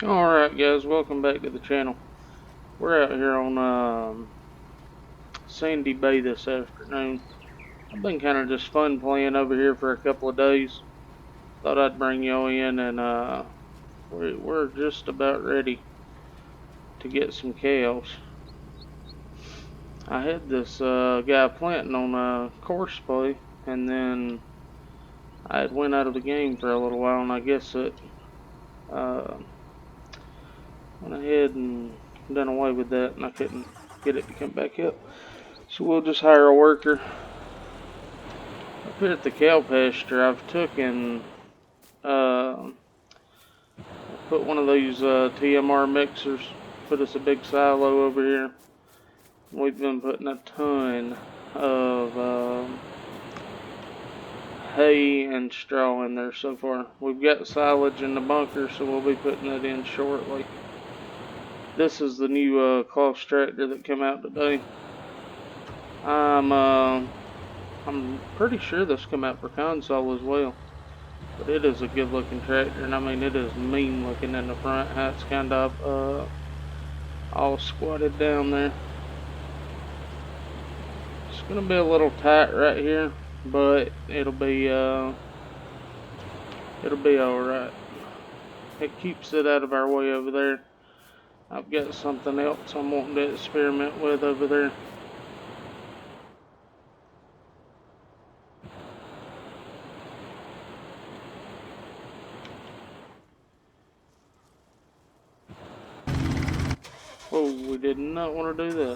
Alright guys, welcome back to the channel. We're out here on Sandy Bay this afternoon. I've been kind of just fun playing over here for a couple of days. Thought I'd bring y'all in and we're just about ready to get some cows. I had this guy planting on course play, and then I had went out of the game for a little while, and I guess it uh, went ahead and done away with that, and I couldn't get it to come back up. So we'll just hire a worker. Up here at the cow pasture, I've taken, uh, put one of these TMR mixers, put us a big silo over here. We've been putting a ton of hay and straw in there so far. We've got silage in the bunker, so we'll be putting that in shortly. This is the new Closs tractor that came out today. I'm pretty sure this come out for console as well. But it is a good looking tractor, and I mean it is mean looking in the front. How it's kind of all squatted down there. It's gonna be a little tight right here, but it'll be all right. It keeps it out of our way over there. I've got something else I'm wanting to experiment with over there. Oh, we did not want to do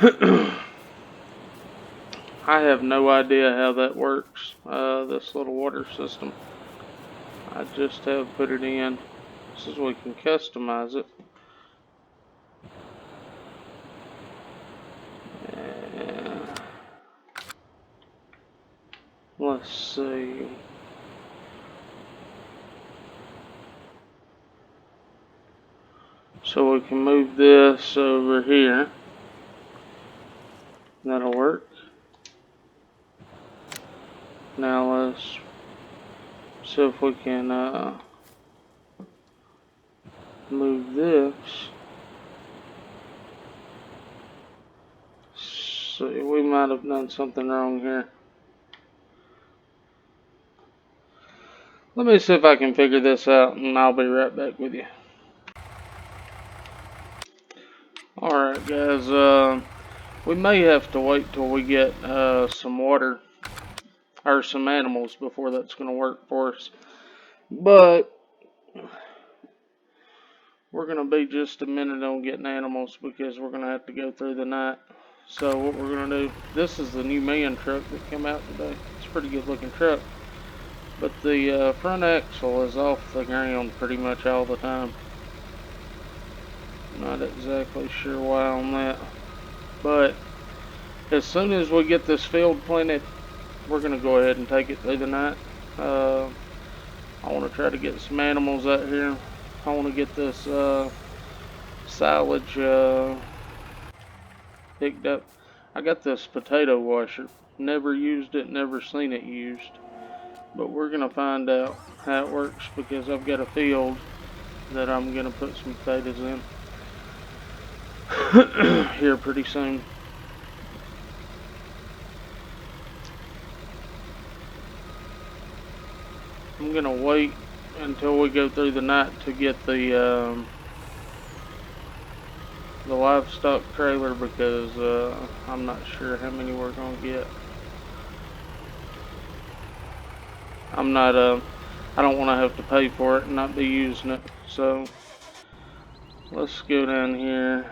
that. I have no idea how that works, this little water system. I just have put it in. This is we can customize it. Let's see. So we can move this over here. That'll work. Now let's see if we can move this. See, we might have done something wrong here. Let me see if I can figure this out, and I'll be right back with you. Alright guys, we may have to wait till we get some water or some animals before that's going to work for us. But we're going to be just a minute on getting animals because we're going to have to go through the night. So what we're going to do, this is the new man truck that came out today. It's a pretty good looking truck. But the front axle is off the ground pretty much all the time. Not exactly sure why on that. But as soon as we get this field planted, we're going to go ahead and take it through the night. I want to try to get some animals out here. I want to get this silage picked up. I got this potato washer. Never used it, never seen it used. But we're going to find out how it works because I've got a field that I'm going to put some potatoes in here pretty soon. I'm going to wait until we go through the night to get the livestock trailer because I'm not sure how many we're going to get. I don't want to have to pay for it and not be using it. So let's go down here.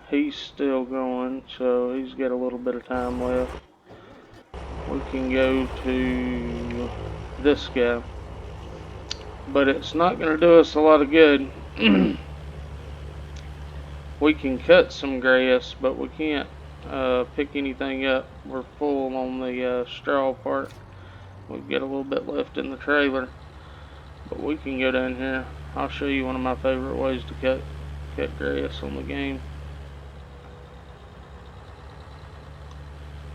He's still going, so he's got a little bit of time left. We can go to this guy, but it's not going to do us a lot of good. We can cut some grass, but we can't pick anything up. We're full on the straw part. We've got a little bit left in the trailer, but we can go down here. I'll show you one of my favorite ways to cut grass on the game.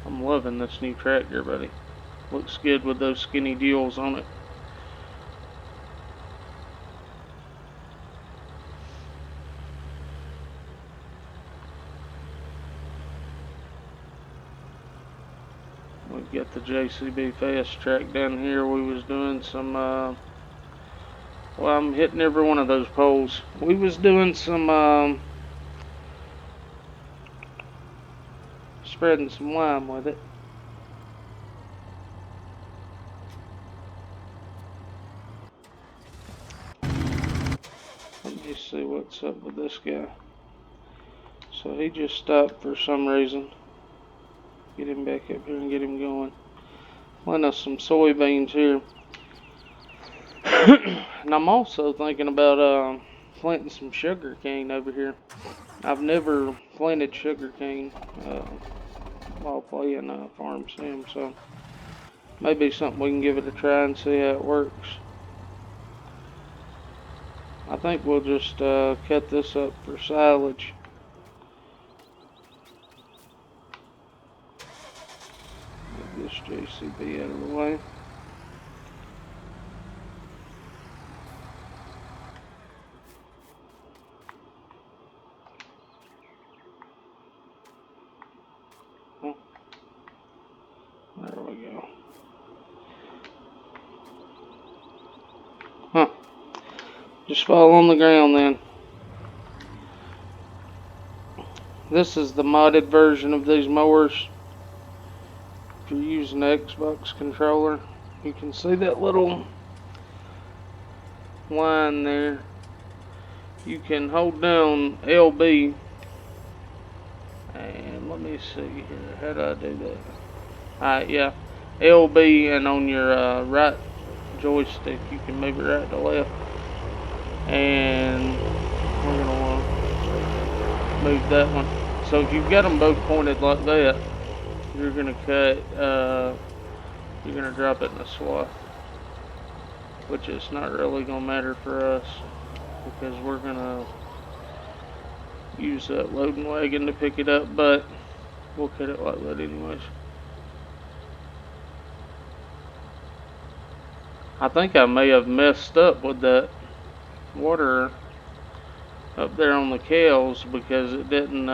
I'm loving this new tractor, buddy. Looks good with those skinny deals on it. got the JCB fast track down here. We was doing some, well, I'm hitting every one of those poles. We was doing some, spreading some lime with it. Let me see what's up with this guy. So he just stopped for some reason. Get him back up here and get him going. Plant us some soybeans here. And I'm also thinking about planting some sugar cane over here. I've never planted sugar cane while playing farm sim, so maybe something we can give it a try and see how it works. I think we'll just cut this up for silage. Get this JCB out of the way. Oh, there we go. Huh. Just fall on the ground then. This is the modded version of these mowers. If you're using the Xbox controller, you can see that little line there. You can hold down LB, and let me see here, how do I do that? Alright, yeah, LB, and on your right joystick you can move it right to left, and we're going to want to move that one. So if you've got them both pointed like that, you're going to cut, you're going to drop it in a swath, which is not really going to matter for us, because we're going to use that loading wagon to pick it up, but we'll cut it like that anyways. I think I may have messed up with that water up there on the cows, because it didn't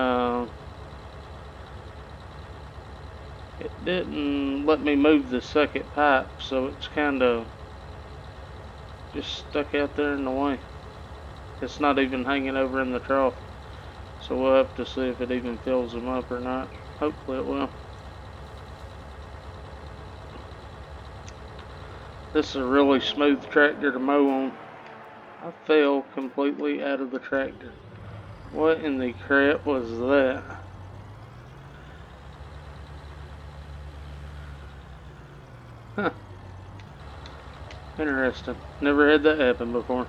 let me move the second pipe, so it's kind of just stuck out there in the way. It's not even hanging over in the trough, so we'll have to see if it even fills them up or not. Hopefully it will. This is a really smooth tractor to mow on. I fell completely out of the tractor. What in the crap was that? Huh. Interesting. Never had that happen before.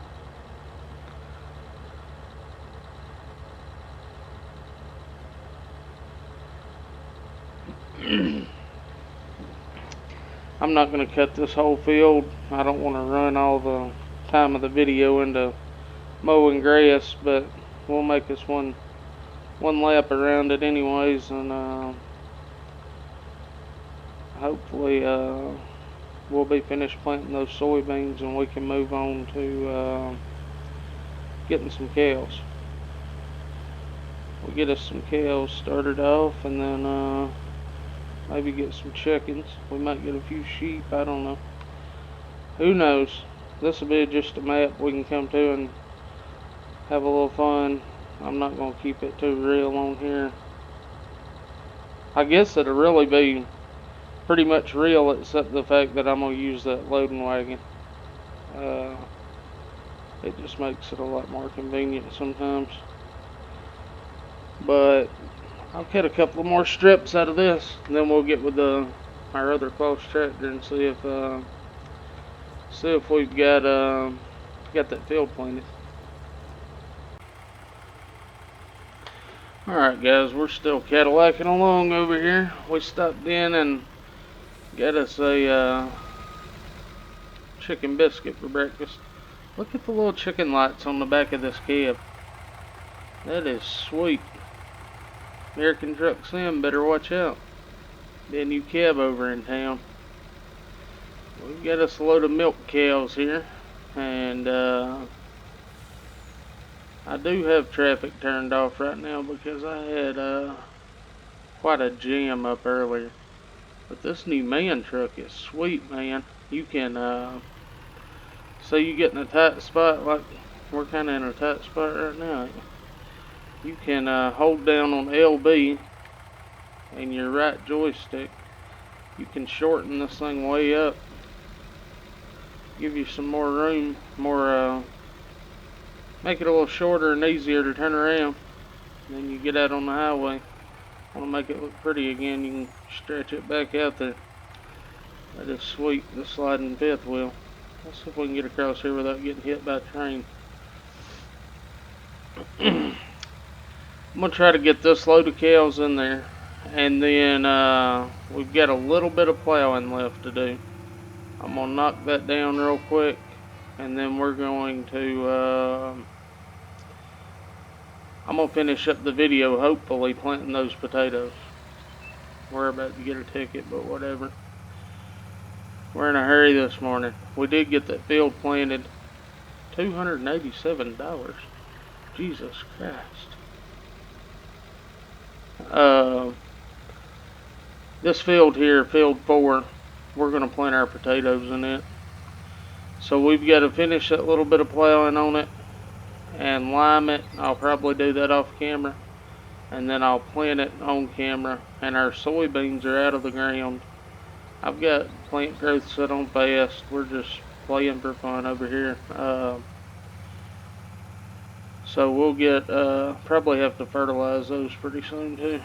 I'm not going to cut this whole field. I don't want to run all the time of the video into mowing grass, but we'll make us one lap around it anyways, and hopefully we'll be finished planting those soybeans and we can move on to getting some cows. We'll get us some cows started off, and then maybe get some chickens. We might get a few sheep, I don't know. Who knows? This will be just a map we can come to and have a little fun. I'm not going to keep it too real on here. I guess it'll really be pretty much real, except the fact that I'm going to use that loading wagon. It just makes it a lot more convenient sometimes. But I'll cut a couple more strips out of this, and then we'll get with our other close tractor and see if we've got that field planted. Alright guys, we're still Cadillacing along over here. We stopped in and got us a chicken biscuit for breakfast. Look at the little chicken lights on the back of this cab. That is sweet. American Truck Sim, better watch out. Be a new cab over in town. We've got us a load of milk cows here, and I do have traffic turned off right now because I had quite a jam up earlier. But this new man truck is sweet, man. You can, say you get in a tight spot, like we're kind of in a tight spot right now. You can hold down on LB and your right joystick. You can shorten this thing way up. Give you some more room, make it a little shorter and easier to turn around. And then you get out on the highway. Want to make it look pretty again, you can stretch it back out there. That is sweet, the sliding fifth wheel. Let's see if we can get across here without getting hit by a train. I'm going to try to get this load of cows in there. And then we've got a little bit of plowing left to do. I'm going to knock that down real quick. And then we're going to... I'm going to finish up the video, hopefully, planting those potatoes. We're about to get a ticket, but whatever. We're in a hurry this morning. We did get that field planted. $287. Jesus Christ. This field here, field 4, we're going to plant our potatoes in it. So we've got to finish that little bit of plowing on it and lime it. I'll probably do that off camera. And then I'll plant it on camera. And our soybeans are out of the ground. I've got plant growth set on fast. We're just playing for fun over here. So we'll get, probably have to fertilize those pretty soon too.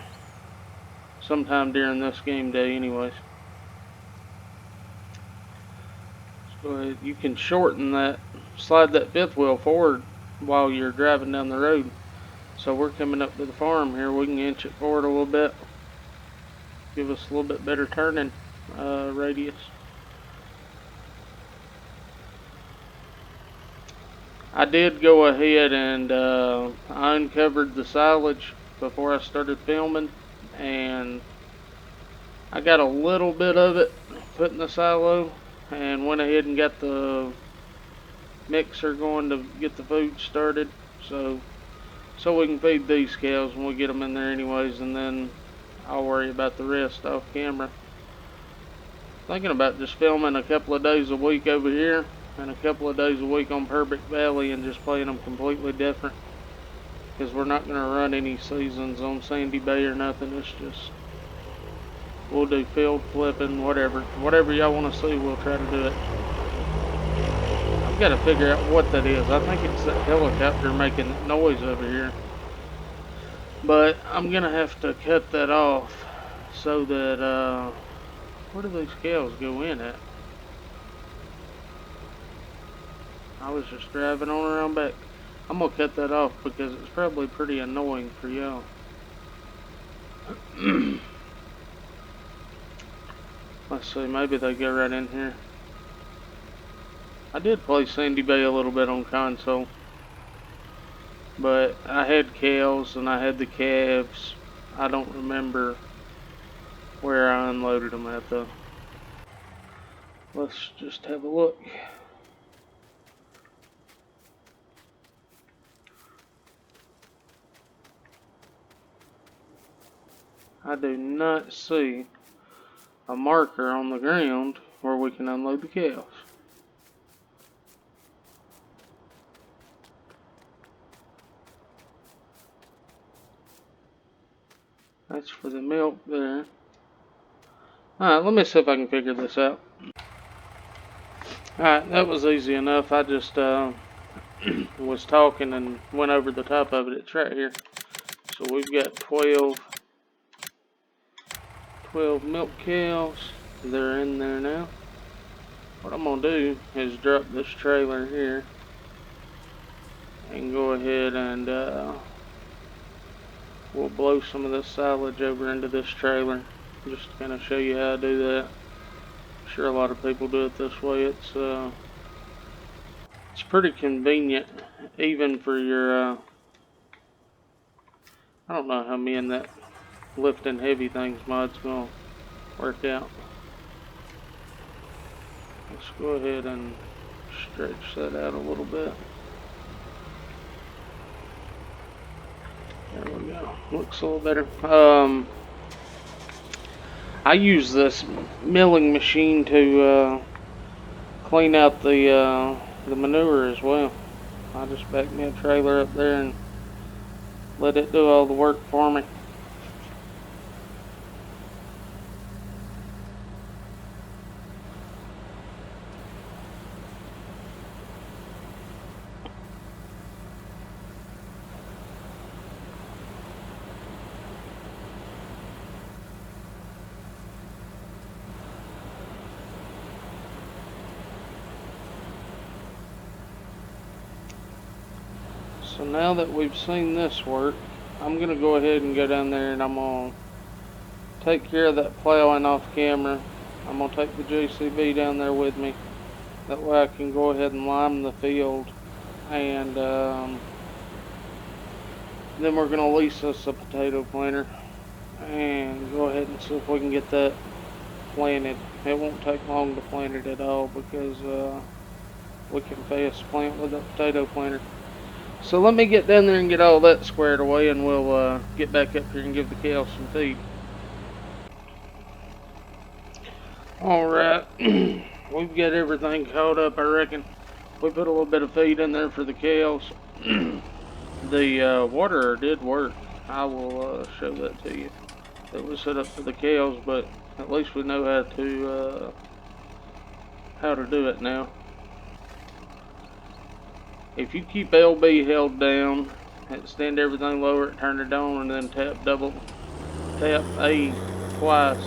Sometime during this game day anyways. So you can shorten that, slide that fifth wheel forward while you're driving down the road. So we're coming up to the farm here. We can inch it forward a little bit. Give us a little bit better turning radius. I did go ahead and I uncovered the silage before I started filming, and I got a little bit of it put in the silo and went ahead and got the mixer going to get the food started so we can feed these cows when we get them in there anyways, and then I'll worry about the rest off camera. Thinking about just filming a couple of days a week over here and a couple of days a week on Purbeck Valley and just playing them completely different, because we're not going to run any seasons on Sandy Bay or nothing. It's just, we'll do field flipping, whatever y'all want to see, we'll try to do it. I've got to figure out what that is. I think it's that helicopter making that noise over here, but I'm going to have to cut that off so that where do these cows go in at? I was just driving on around back. I'm going to cut that off because it's probably pretty annoying for y'all. Let's see, maybe they go right in here. I did play Sandy Bay a little bit on console, but I had cows and I had the calves. I don't remember where I unloaded them at though. Let's just have a look. I do not see a marker on the ground where we can unload the cows. That's for the milk there. Alright, let me see if I can figure this out. Alright, that was easy enough. I just was talking and went over the top of it. It's right here. So we've got 12 milk cows. They're in there now. What I'm going to do is drop this trailer here and go ahead and we'll blow some of this silage over into this trailer just to kind of show you how to do that. I'm sure a lot of people do it this way. It's pretty convenient even for your I don't know how me and that lifting heavy things mod's gonna work out. Let's go ahead and stretch that out a little bit. There we go. Looks a little better. I use this milling machine to clean out the manure as well. I just back me a trailer up there and let it do all the work for me. So now that we've seen this work, I'm going to go ahead and go down there and I'm going to take care of that plowing off camera. I'm going to take the JCB down there with me. That way I can go ahead and lime the field. And then we're going to lease us a potato planter and go ahead and see if we can get that planted. It won't take long to plant it at all because we can fast plant with that potato planter. So let me get down there and get all that squared away, and we'll get back up here and give the cows some feed. Alright, we've got everything caught up, I reckon. We put a little bit of feed in there for the cows. The water did work. I will show that to you. It was set up for the cows, but at least we know how to do it now. If you keep LB held down, extend everything lower, turn it on, and then tap A twice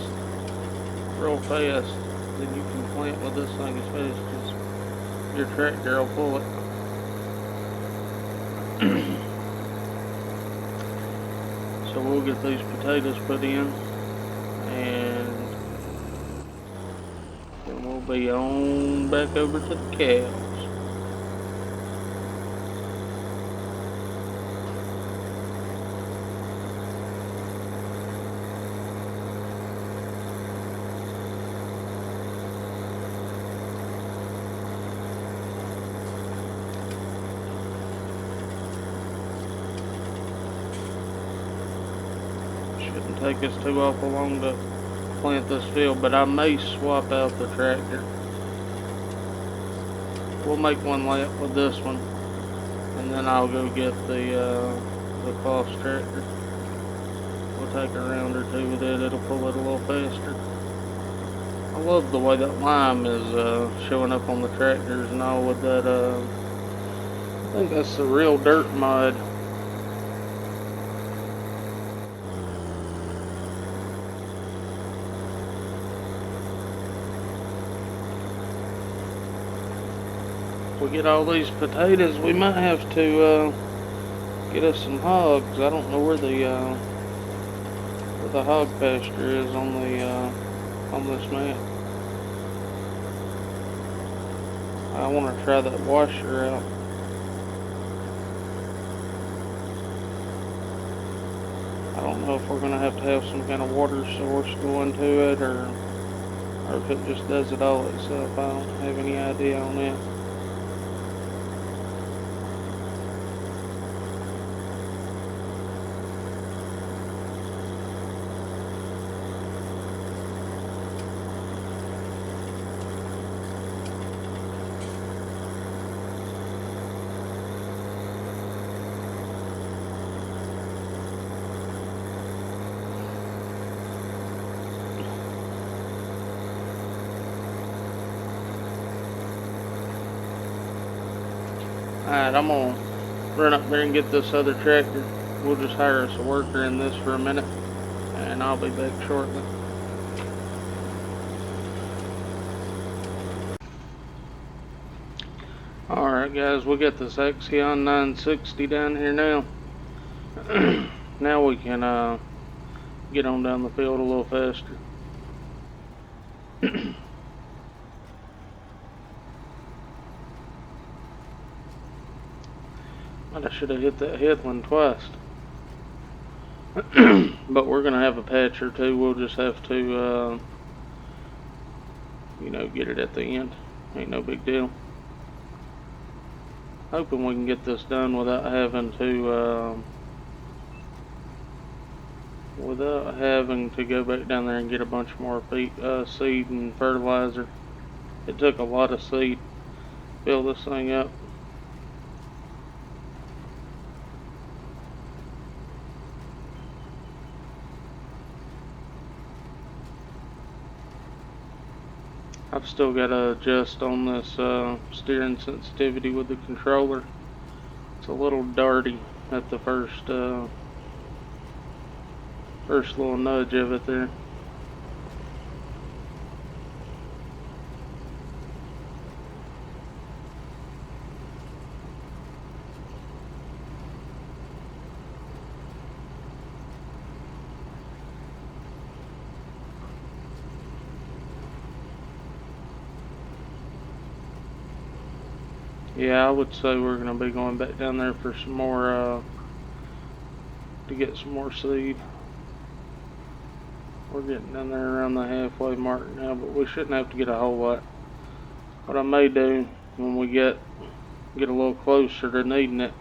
real fast, then you can plant with this thing as fast as your tractor will pull it. So we'll get these potatoes put in, and then we'll be on back over to the cows. Shouldn't take us too awful long to plant this field, but I may swap out the tractor. We'll make one lap with this one, and then I'll go get the Foss tractor. We'll take a round or two with it. It'll pull it a little faster. I love the way that lime is showing up on the tractors and all with that. I think that's the real dirt mud. If we get all these potatoes, we might have to get us some hogs. I don't know where the hog pasture is on this map. I want to try that washer out. I don't know if we're going to have some kind of water source going to it, or if it just does it all itself. I don't have any idea on that. Alright, I'm gonna run up there and get this other tractor. We'll just hire us a worker in this for a minute, and I'll be back shortly. Alright guys, we got this Axion 960 down here now. Now we can get on down the field a little faster. I should have hit that headland twice. But we're going to have a patch or two. We'll just have to, get it at the end. Ain't no big deal. Hoping we can get this done without having to, without having to go back down there and get a bunch more seed and fertilizer. It took a lot of seed to fill this thing up. I've still got to adjust on this steering sensitivity with the controller. It's a little darty at the first little nudge of it there. Yeah, I would say we're going to be going back down there for some more, to get some more seed. We're getting down there around the halfway mark now, but we shouldn't have to get a whole lot. What I may do when we get a little closer to needing it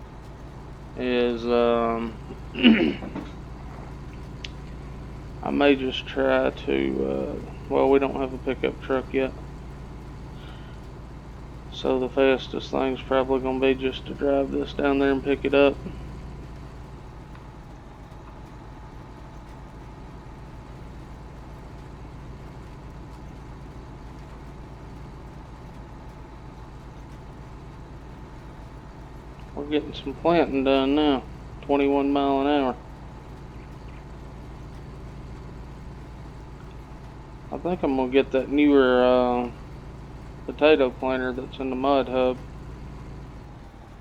is I may just try to, well, we don't have a pickup truck yet. So the fastest thing's probably going to be just to drive this down there and pick it up. We're getting some planting done now. 21 mile an hour. I think I'm going to get that newer potato planter that's in the mud hub.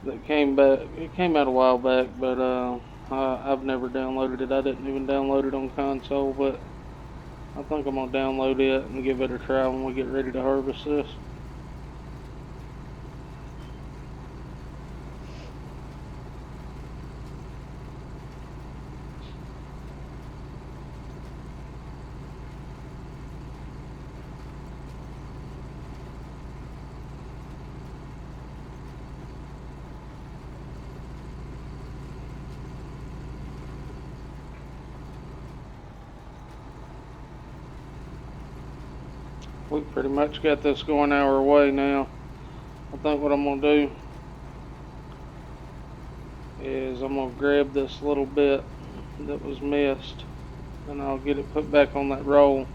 That came back. It came out a while back, but I've never downloaded it. I didn't even download it on console, but I think I'm going to download it and give it a try when we get ready to harvest this. We pretty much got this going our way now. I think what I'm going to do is I'm going to grab this little bit that was missed and I'll get it put back on that roll.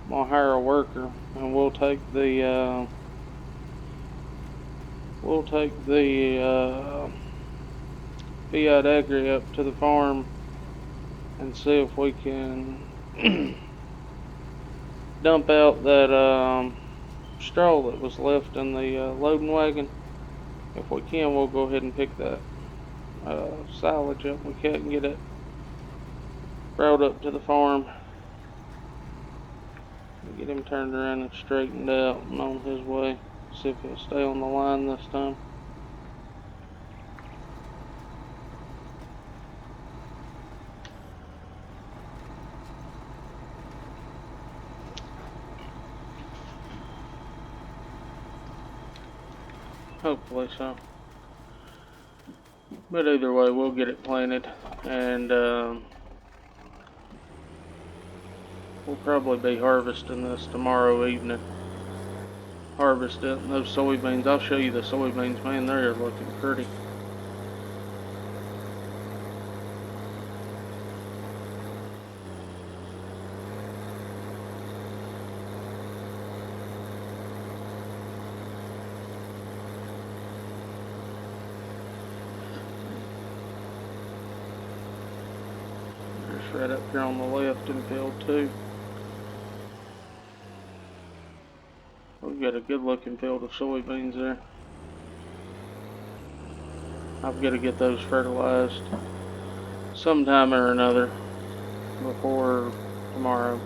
I'm going to hire a worker and we'll take the Fiat Agri up to the farm and see if we can dump out that straw that was left in the loading wagon. If we can, we'll go ahead and pick that silage up. We can't get it brought up to the farm. Get him turned around and straightened out and on his way. See if he'll stay on the line this time. Hopefully so. But either way, we'll get it planted, and we'll probably be harvesting this tomorrow evening. Harvest it, and those soybeans, I'll show you the soybeans, man, they're looking pretty. Right up here on the left in field 2. We've got a good looking field of soybeans there. I've got to get those fertilized sometime or another before tomorrow.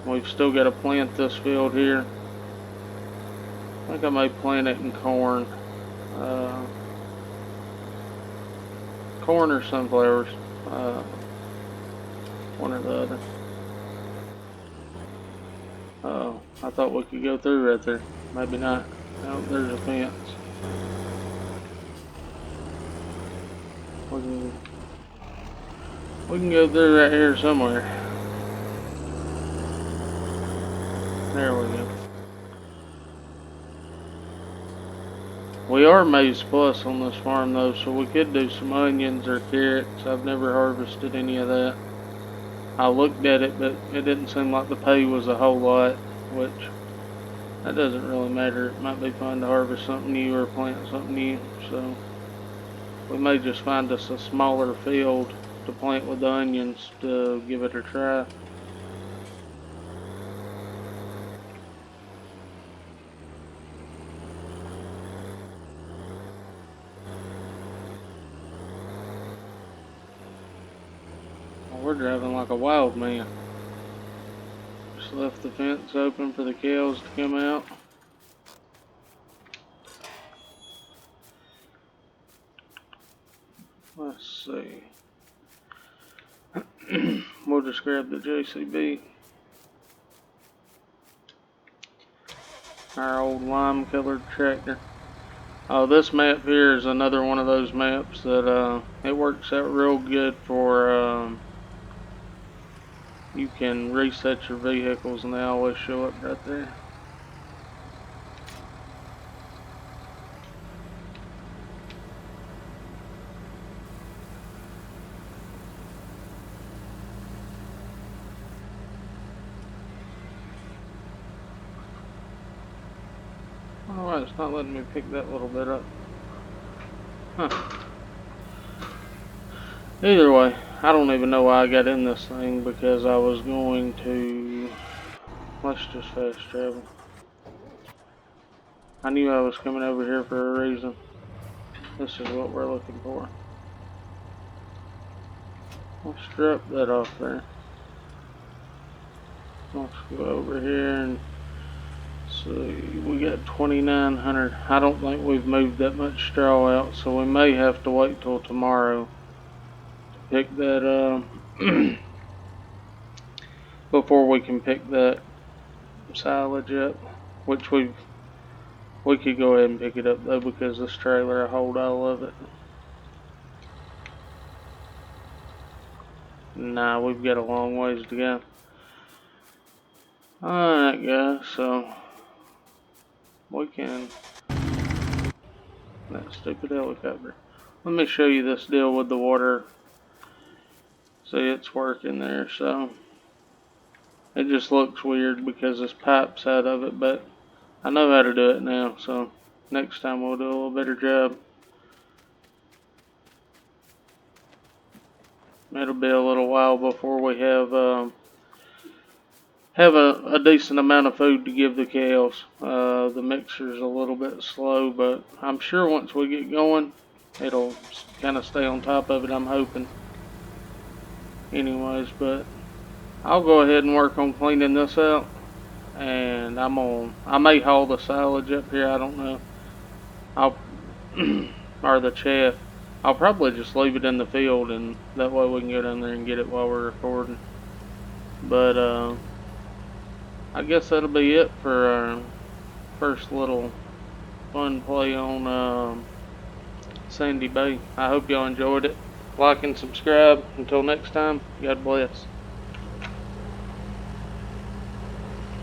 We've still got to plant this field here. I think I may plant it in corn. Corn or sunflowers. One or the other. Oh, I thought we could go through right there. Maybe not. No, there's a fence. We We can go through right here somewhere. There we go. We are Maize Plus on this farm though, so we could do some onions or carrots. I've never harvested any of that. I looked at it, but it didn't seem like the pay was a whole lot, which that doesn't really matter. It might be fun to harvest something new or plant something new, so we may just find us a smaller field to plant with the onions to give it a try. We're driving like a wild man. Just left the fence open for the cows to come out. Let's see. We'll just grab the JCB. Our old lime colored tractor. Oh, this map here is another one of those maps that it works out real good for you can reset your vehicles and they always show up right there. Alright, it's not letting me pick that little bit up. Huh. Either way, I don't even know why I got in this thing because I was going to... Let's just fast travel. I knew I was coming over here for a reason. This is what we're looking for. Let's drop that off there. Let's go over here and see. We got 2,900. I don't think we've moved that much straw out, so we may have to wait till tomorrow to pick that before we can pick that silage up, which we could go ahead and pick it up though because this trailer will hold all of it. Nah, we've got a long ways to go. Alright guys, so we can... That stupid helicopter. Let me show you this deal with the water. See, it's working there, so... It just looks weird because this pipe's out of it, but I know how to do it now, so next time we'll do a little better job. It'll be a little while before we have a decent amount of food to give the cows. The mixer's a little bit slow, but I'm sure once we get going, it'll kind of stay on top of it, I'm hoping. Anyways, but I'll go ahead and work on cleaning this out, and I may haul the silage up here, I don't know. Or the chaff. I'll probably just leave it in the field, and that way we can go down there and get it while we're recording. But I guess that'll be it for our first little fun play on Sandy Bay. I hope y'all enjoyed it. Like and subscribe. Until next time, God bless.